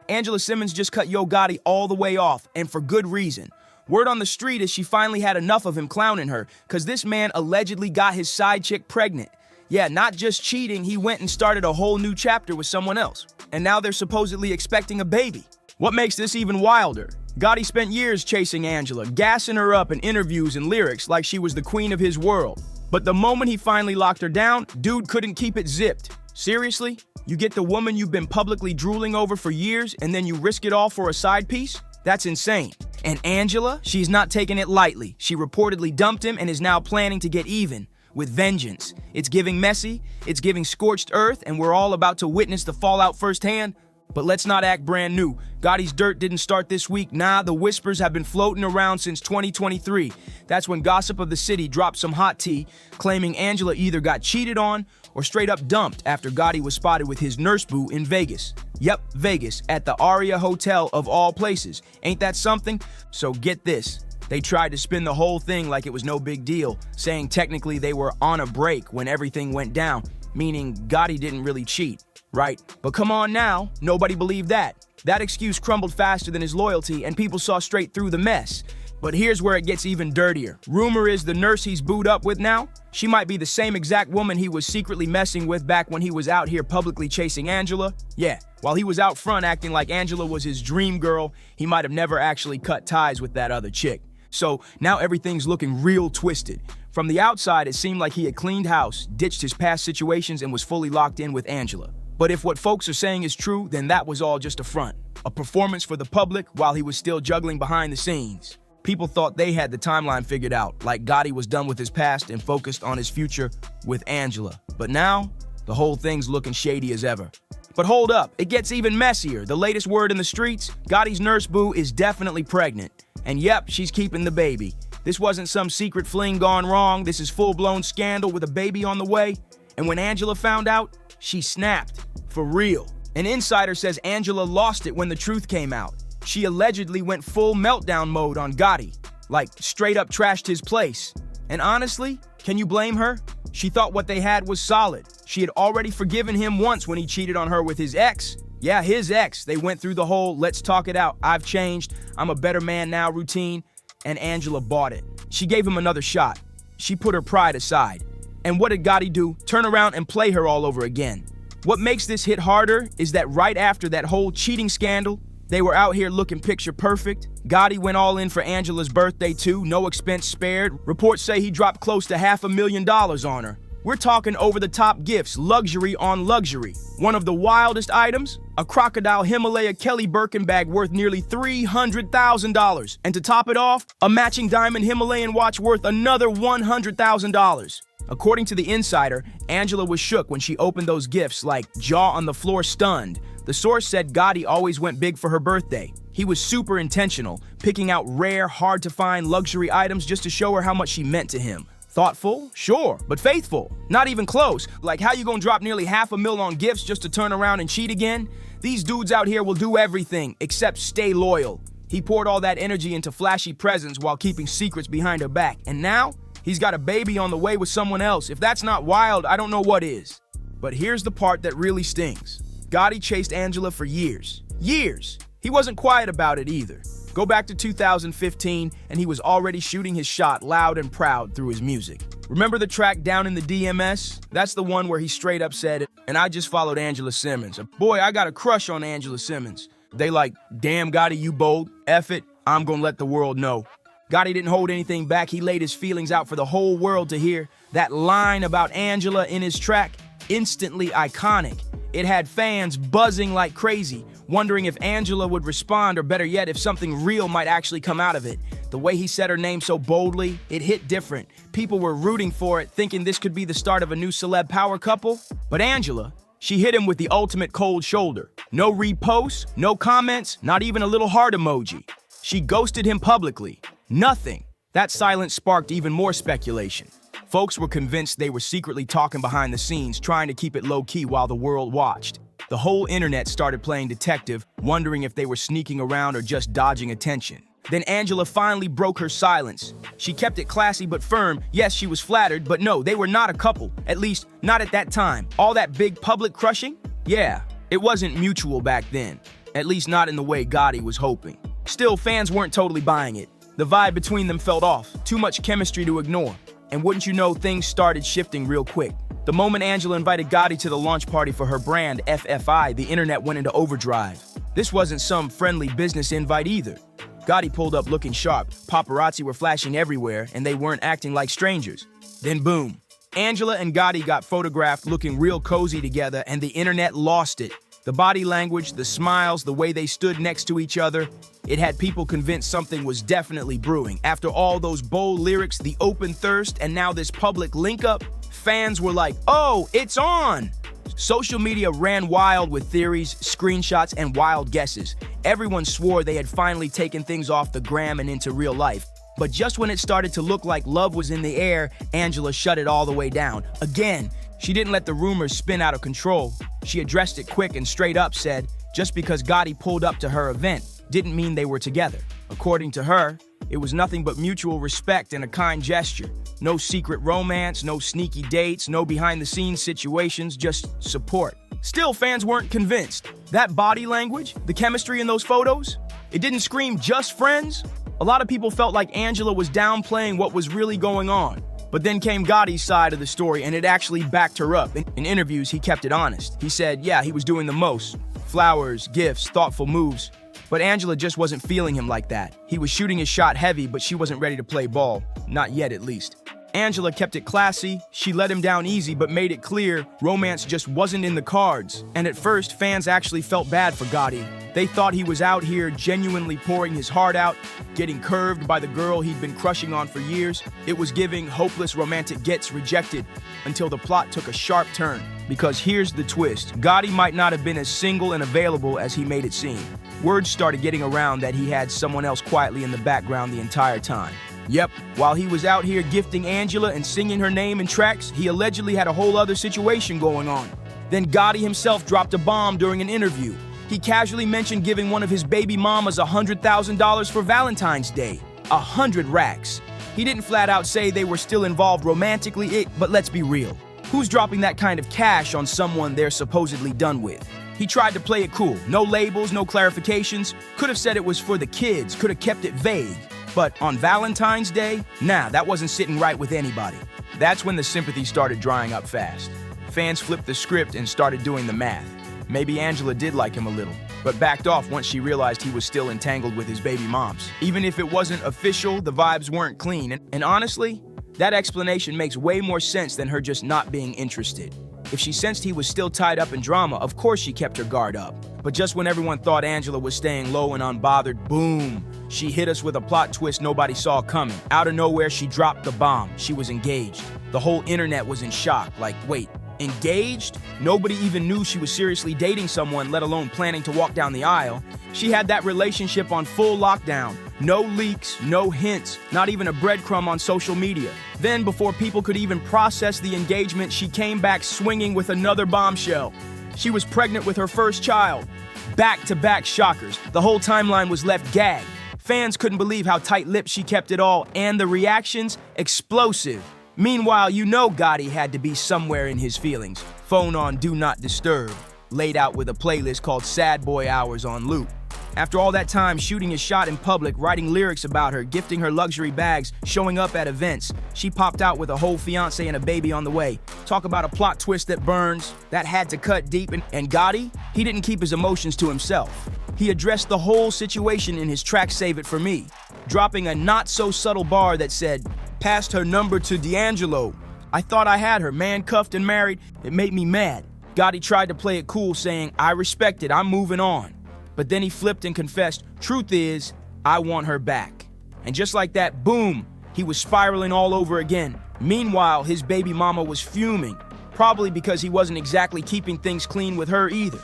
Angela Simmons just cut Yo Gotti all the way off, and for good reason. Word on the street is she finally had enough of him clowning her, cause this man allegedly got his side chick pregnant. Yeah, not just cheating, he went and started a whole new chapter with someone else. And now they're supposedly expecting a baby. What makes this even wilder? Gotti spent years chasing Angela, gassing her up in interviews and lyrics like she was the queen of his world. But the moment he finally locked her down, dude couldn't keep it zipped. Seriously? You get the woman you've been publicly drooling over for years and then you risk it all for a side piece? That's insane. And Angela, she's not taking it lightly. She reportedly dumped him and is now planning to get even. With vengeance. It's giving messy, it's giving scorched earth, and we're all about to witness the fallout firsthand. But let's not act brand new. Gotti's dirt didn't start this week. Nah, the whispers have been floating around since 2023. That's when Gossip of the City dropped some hot tea, claiming Angela either got cheated on or straight up dumped after Gotti was spotted with his nurse boo in Vegas. Yep, Vegas, at the Aria Hotel of all places. Ain't that something? So get this. They tried to spin the whole thing like it was no big deal, saying technically they were on a break when everything went down, meaning Gotti didn't really cheat, right? But come on now, nobody believed that. That excuse crumbled faster than his loyalty, and people saw straight through the mess. But here's where it gets even dirtier. Rumor is the nurse he's booed up with now, she might be the same exact woman he was secretly messing with back when he was out here publicly chasing Angela. Yeah, while he was out front acting like Angela was his dream girl, he might have never actually cut ties with that other chick. So now everything's looking real twisted. From the outside, it seemed like he had cleaned house, ditched his past situations, and was fully locked in with Angela. But if what folks are saying is true, then that was all just a front. A performance for the public while he was still juggling behind the scenes. People thought they had the timeline figured out, like Gotti was done with his past and focused on his future with Angela. But now, the whole thing's looking shady as ever. But hold up, it gets even messier. The latest word in the streets, Gotti's nurse boo is definitely pregnant. And yep, she's keeping the baby. This wasn't some secret fling gone wrong. This is full-blown scandal with a baby on the way. And when Angela found out, she snapped. For real. An insider says Angela lost it when the truth came out. She allegedly went full meltdown mode on Gotti. Like, straight up trashed his place. And honestly, can you blame her? She thought what they had was solid. She had already forgiven him once when he cheated on her with his ex. Yeah, his ex. They went through the whole, let's talk it out, I've changed, I'm a better man now routine, and Angela bought it. She gave him another shot. She put her pride aside. And what did Gotti do? Turn around and play her all over again. What makes this hit harder is that right after that whole cheating scandal, they were out here looking picture perfect. Gotti went all in for Angela's birthday too, no expense spared. Reports say he dropped close to $500,000 on her. We're talking over-the-top gifts, luxury on luxury. One of the wildest items, a crocodile Himalaya Kelly Birkin bag worth nearly $300,000. And to top it off, a matching diamond Himalayan watch worth another $100,000. According to the insider, Angela was shook when she opened those gifts, like jaw on the floor stunned. The source said Gotti always went big for her birthday. He was super intentional, picking out rare, hard-to-find luxury items just to show her how much she meant to him. Thoughtful? Sure, but faithful. Not even close. Like, how you gonna drop nearly $500,000 on gifts just to turn around and cheat again? These dudes out here will do everything except stay loyal. He poured all that energy into flashy presents while keeping secrets behind her back. And now, he's got a baby on the way with someone else. If that's not wild, I don't know what is. But here's the part that really stings. Gotti chased Angela for years. Years! He wasn't quiet about it either. Go back to 2015, and he was already shooting his shot loud and proud through his music. Remember the track Down in the DMS? That's the one where he straight up said, and I just followed Angela Simmons. Boy, I got a crush on Angela Simmons. They like, damn Gotti, you bold. F it, I'm gonna let the world know. Gotti didn't hold anything back. He laid his feelings out for the whole world to hear. That line about Angela in his track, instantly iconic. It had fans buzzing like crazy, wondering if Angela would respond, or better yet, if something real might actually come out of it. The way he said her name so boldly, it hit different. People were rooting for it, thinking this could be the start of a new celeb power couple. But Angela, she hit him with the ultimate cold shoulder. No reposts, no comments, not even a little heart emoji. She ghosted him publicly. Nothing. That silence sparked even more speculation. Folks were convinced they were secretly talking behind the scenes, trying to keep it low-key while the world watched. The whole internet started playing detective, wondering if they were sneaking around or just dodging attention. Then Angela finally broke her silence. She kept it classy but firm. Yes, she was flattered, but no, they were not a couple. At least, not at that time. All that big public crushing? Yeah, it wasn't mutual back then. At least not in the way Gotti was hoping. Still, fans weren't totally buying it. The vibe between them felt off, too much chemistry to ignore. And wouldn't you know, things started shifting real quick. The moment Angela invited Gotti to the launch party for her brand, FFI, the internet went into overdrive. This wasn't some friendly business invite either. Gotti pulled up looking sharp, paparazzi were flashing everywhere, and they weren't acting like strangers. Then boom, Angela and Gotti got photographed looking real cozy together, and the internet lost it. The body language, the smiles, the way they stood next to each other, it had people convinced something was definitely brewing. After all those bold lyrics, the open thirst, and now this public link-up, fans were like, oh, it's on! Social media ran wild with theories, screenshots, and wild guesses. Everyone swore they had finally taken things off the gram and into real life. But just when it started to look like love was in the air, Angela shut it all the way down. Again, she didn't let the rumors spin out of control. She addressed it quick and straight up said, just because Gotti pulled up to her event didn't mean they were together. According to her, it was nothing but mutual respect and a kind gesture. No secret romance, no sneaky dates, no behind-the-scenes situations, just support. Still, fans weren't convinced. That body language, the chemistry in those photos, it didn't scream just friends. A lot of people felt like Angela was downplaying what was really going on. But then came Gotti's side of the story, and it actually backed her up. In interviews, he kept it honest. He said, yeah, he was doing the most. Flowers, gifts, thoughtful moves. But Angela just wasn't feeling him like that. He was shooting his shot heavy, but she wasn't ready to play ball. Not yet, at least. Angela kept it classy. She let him down easy, but made it clear romance just wasn't in the cards. And at first, fans actually felt bad for Gotti. They thought he was out here genuinely pouring his heart out, getting curved by the girl he'd been crushing on for years. It was giving hopeless romantic gets rejected until the plot took a sharp turn. Because here's the twist. Gotti might not have been as single and available as he made it seem. Words started getting around that he had someone else quietly in the background the entire time. Yep, while he was out here gifting Angela and singing her name in tracks, he allegedly had a whole other situation going on. Then Gotti himself dropped a bomb during an interview. He casually mentioned giving one of his baby mamas $100,000 for Valentine's Day. 100 racks. He didn't flat out say they were still involved romantically, but let's be real. Who's dropping that kind of cash on someone they're supposedly done with? He tried to play it cool. No labels, no clarifications. Could have said it was for the kids, could have kept it vague. But on Valentine's Day, nah, that wasn't sitting right with anybody. That's when the sympathy started drying up fast. Fans flipped the script and started doing the math. Maybe Angela did like him a little, but backed off once she realized he was still entangled with his baby moms. Even if it wasn't official, the vibes weren't clean. And honestly, that explanation makes way more sense than her just not being interested. If she sensed he was still tied up in drama, of course she kept her guard up. But just when everyone thought Angela was staying low and unbothered, boom, she hit us with a plot twist nobody saw coming. Out of nowhere, she dropped the bomb. She was engaged. The whole internet was in shock. Like, wait, engaged? Nobody even knew she was seriously dating someone, let alone planning to walk down the aisle. She had that relationship on full lockdown. No leaks, no hints, not even a breadcrumb on social media. Then, before people could even process the engagement, she came back swinging with another bombshell. She was pregnant with her first child. Back-to-back shockers. The whole timeline was left gagged. Fans couldn't believe how tight-lipped she kept it all, and the reactions, explosive. Meanwhile, you know Gotti had to be somewhere in his feelings. Phone on Do Not Disturb, laid out with a playlist called Sad Boy Hours on loop. After all that time shooting his shot in public, writing lyrics about her, gifting her luxury bags, showing up at events, she popped out with a whole fiancé and a baby on the way. Talk about a plot twist that burns, that had to cut deep. And Gotti, he didn't keep his emotions to himself. He addressed the whole situation in his track Save It For Me, dropping a not-so-subtle bar that said, "Passed her number to D'Angelo. I thought I had her, man-cuffed and married. It made me mad." Gotti tried to play it cool, saying, "I respect it, I'm moving on." But then he flipped and confessed, "Truth is, I want her back." And just like that, boom, he was spiraling all over again. Meanwhile, his baby mama was fuming, probably because he wasn't exactly keeping things clean with her either.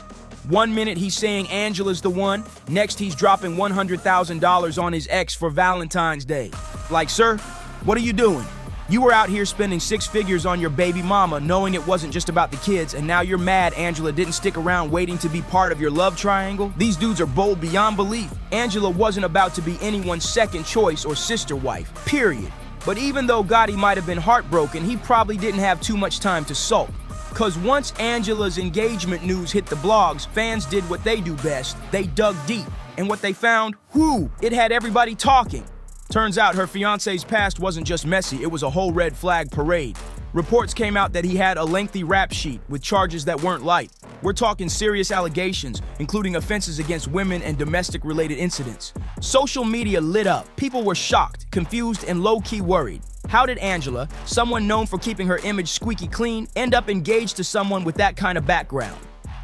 One minute he's saying Angela's the one, next he's dropping $100,000 on his ex for Valentine's Day. Like, sir, what are you doing? You were out here spending 6 figures on your baby mama, knowing it wasn't just about the kids, and now you're mad Angela didn't stick around waiting to be part of your love triangle? These dudes are bold beyond belief. Angela wasn't about to be anyone's second choice or sister wife, period. But even though Gotti might have been heartbroken, he probably didn't have too much time to sulk. Cause once Angela's engagement news hit the blogs, fans did what they do best. They dug deep. And what they found, it had everybody talking. Turns out her fiancé's past wasn't just messy, it was a whole red flag parade. Reports came out that he had a lengthy rap sheet with charges that weren't light. We're talking serious allegations, including offenses against women and domestic-related incidents. Social media lit up. People were shocked, confused, and low-key worried. How did Angela, someone known for keeping her image squeaky clean, end up engaged to someone with that kind of background?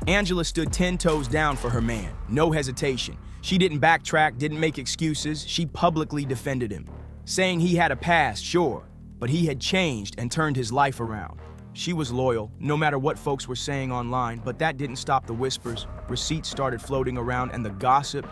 Angela stood 10 toes down for her man, no hesitation. She didn't backtrack, didn't make excuses. She publicly defended him, saying he had a past, sure, but he had changed and turned his life around. She was loyal, no matter what folks were saying online, but that didn't stop the whispers. Receipts started floating around and the gossip.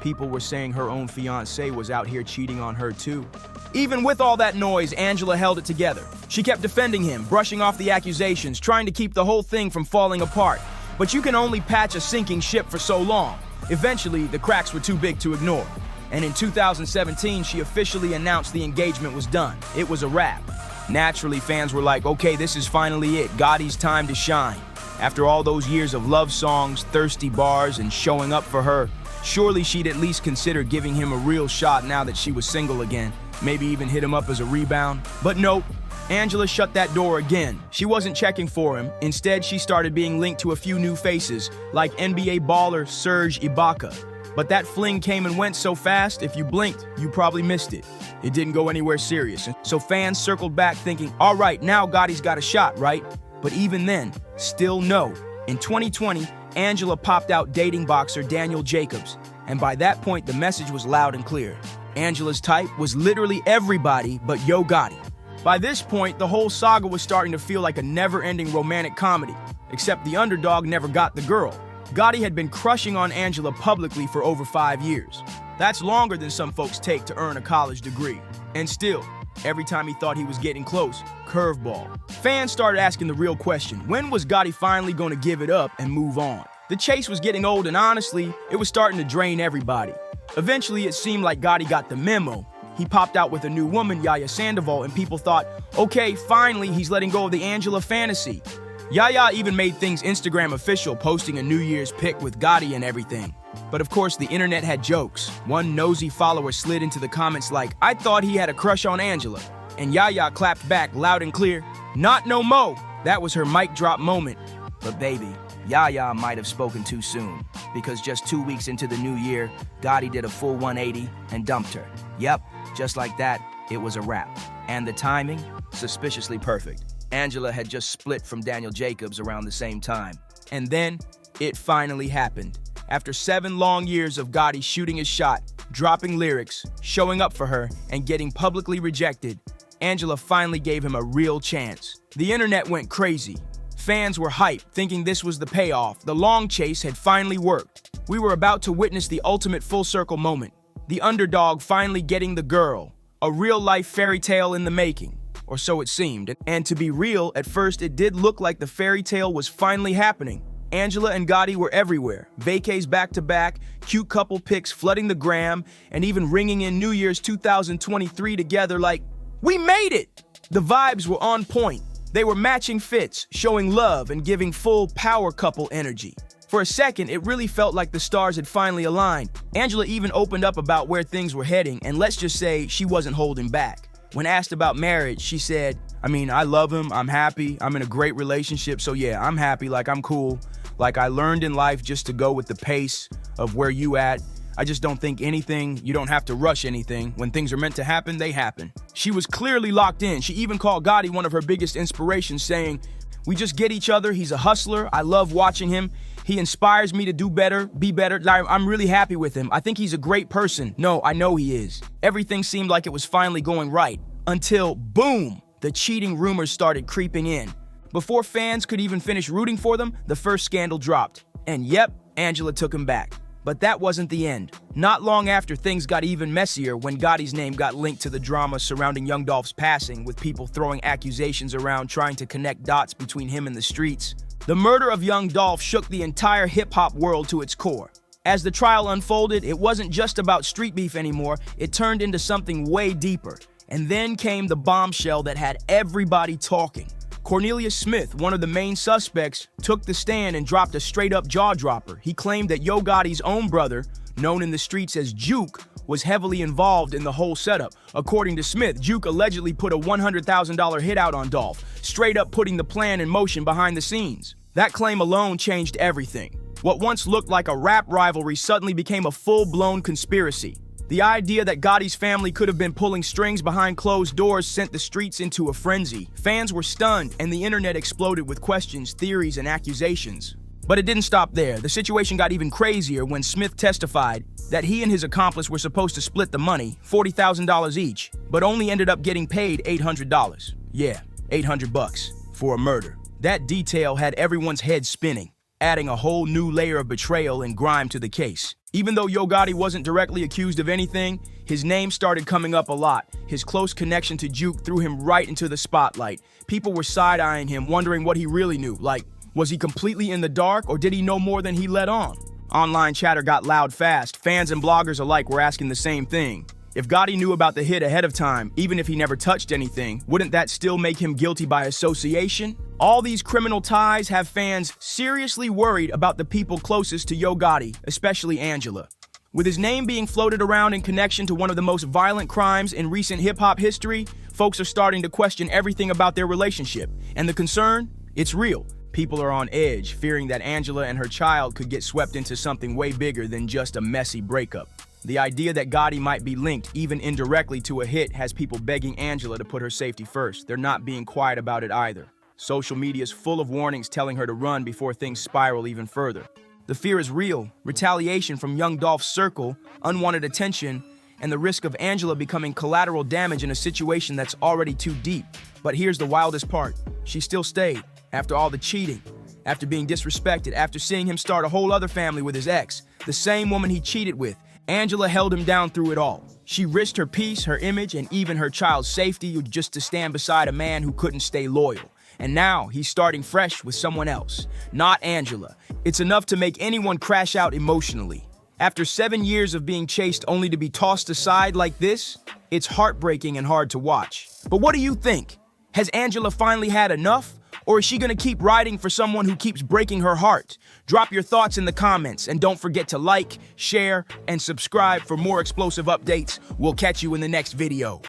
People were saying her own fiancé was out here cheating on her too. Even with all that noise, Angela held it together. She kept defending him, brushing off the accusations, trying to keep the whole thing from falling apart. But you can only patch a sinking ship for so long. Eventually, the cracks were too big to ignore. And in 2017, she officially announced the engagement was done. It was a wrap. Naturally, fans were like, okay, this is finally it. Gotti's time to shine. After all those years of love songs, thirsty bars, and showing up for her, surely she'd at least consider giving him a real shot now that she was single again. Maybe even hit him up as a rebound. But nope. Angela shut that door again. She wasn't checking for him. Instead, she started being linked to a few new faces, like NBA baller Serge Ibaka. But that fling came and went so fast, if you blinked, you probably missed it. It didn't go anywhere serious. So fans circled back thinking, all right, now Gotti's got a shot, right? But even then, still no. In 2020, Angela popped out dating boxer Daniel Jacobs. And by that point, the message was loud and clear. Angela's type was literally everybody but Yo Gotti. By this point, the whole saga was starting to feel like a never-ending romantic comedy, except the underdog never got the girl. Gotti had been crushing on Angela publicly for over 5 years. That's longer than some folks take to earn a college degree. And still, every time he thought he was getting close, curveball. Fans started asking the real question, when was Gotti finally going to give it up and move on? The chase was getting old and honestly, it was starting to drain everybody. Eventually, it seemed like Gotti got the memo. He popped out with a new woman, Yaya Sandoval, and people thought, okay, finally, he's letting go of the Angela fantasy. Yaya even made things Instagram official, posting a New Year's pic with Gotti and everything. But of course, the internet had jokes. One nosy follower slid into the comments like, I thought he had a crush on Angela. And Yaya clapped back loud and clear, not no mo. That was her mic drop moment. But baby, Yaya might have spoken too soon, because just 2 weeks into the new year, Gotti did a full 180 and dumped her. Yep, just like that, it was a wrap. And the timing? Suspiciously perfect. Angela had just split from Daniel Jacobs around the same time. And then, it finally happened. After 7 long years of Gotti shooting his shot, dropping lyrics, showing up for her, and getting publicly rejected, Angela finally gave him a real chance. The internet went crazy. Fans were hyped, thinking this was the payoff. The long chase had finally worked. We were about to witness the ultimate full-circle moment. The underdog finally getting the girl. A real-life fairy tale in the making. Or so it seemed. And to be real, at first it did look like the fairy tale was finally happening. Angela and Gotti were everywhere. Vacays back-to-back, cute couple pics flooding the gram, and even ringing in New Year's 2023 together like, we made it! The vibes were on point. They were matching fits, showing love and giving full power couple energy. For a second, it really felt like the stars had finally aligned. Angela even opened up about where things were heading, and let's just say she wasn't holding back. When asked about marriage, she said, I love him, I'm happy, I'm in a great relationship, so yeah, I'm happy, like I'm cool. Like I learned in life just to go with the pace of where you at. I just don't think you don't have to rush anything. When things are meant to happen, they happen. She was clearly locked in. She even called Gotti one of her biggest inspirations, saying, we just get each other, he's a hustler, I love watching him. He inspires me to do better, be better. I'm really happy with him. I think he's a great person. No, I know he is. Everything seemed like it was finally going right. Until, boom, the cheating rumors started creeping in. Before fans could even finish rooting for them, the first scandal dropped. And yep, Angela took him back. But that wasn't the end. Not long after, things got even messier when Gotti's name got linked to the drama surrounding Young Dolph's passing, with people throwing accusations around trying to connect dots between him and the streets. The murder of Young Dolph shook the entire hip-hop world to its core. As the trial unfolded, it wasn't just about street beef anymore, it turned into something way deeper. And then came the bombshell that had everybody talking. Cornelius Smith, one of the main suspects, took the stand and dropped a straight-up jaw-dropper. He claimed that Yo Gotti's own brother, known in the streets as Juke, was heavily involved in the whole setup. According to Smith, Juke allegedly put a $100,000 hit out on Dolph, straight up putting the plan in motion behind the scenes. That claim alone changed everything. What once looked like a rap rivalry suddenly became a full-blown conspiracy. The idea that Gotti's family could have been pulling strings behind closed doors sent the streets into a frenzy. Fans were stunned, and the internet exploded with questions, theories, and accusations. But it didn't stop there. The situation got even crazier when Smith testified that he and his accomplice were supposed to split the money, $40,000 each, but only ended up getting paid $800. Yeah, $800 for a murder. That detail had everyone's head spinning, adding a whole new layer of betrayal and grime to the case. Even though Yo Gotti wasn't directly accused of anything, his name started coming up a lot. His close connection to Juke threw him right into the spotlight. People were side-eyeing him, wondering what he really knew. Like, was he completely in the dark, or did he know more than he let on? Online chatter got loud fast. Fans and bloggers alike were asking the same thing. If Gotti knew about the hit ahead of time, even if he never touched anything, wouldn't that still make him guilty by association? All these criminal ties have fans seriously worried about the people closest to Yo Gotti, especially Angela. With his name being floated around in connection to one of the most violent crimes in recent hip-hop history, folks are starting to question everything about their relationship. And the concern? It's real. People are on edge, fearing that Angela and her child could get swept into something way bigger than just a messy breakup. The idea that Gotti might be linked, even indirectly, to a hit has people begging Angela to put her safety first. They're not being quiet about it either. Social media is full of warnings telling her to run before things spiral even further. The fear is real. Retaliation from young Dolph's circle, unwanted attention, and the risk of Angela becoming collateral damage in a situation that's already too deep. But here's the wildest part. She still stayed. After all the cheating, after being disrespected, after seeing him start a whole other family with his ex, the same woman he cheated with, Angela held him down through it all. She risked her peace, her image, and even her child's safety just to stand beside a man who couldn't stay loyal. And now he's starting fresh with someone else, not Angela. It's enough to make anyone crash out emotionally. After 7 years of being chased only to be tossed aside like this, it's heartbreaking and hard to watch. But what do you think? Has Angela finally had enough? Or is she gonna keep riding for someone who keeps breaking her heart? Drop your thoughts in the comments, and don't forget to like, share, and subscribe for more explosive updates. We'll catch you in the next video.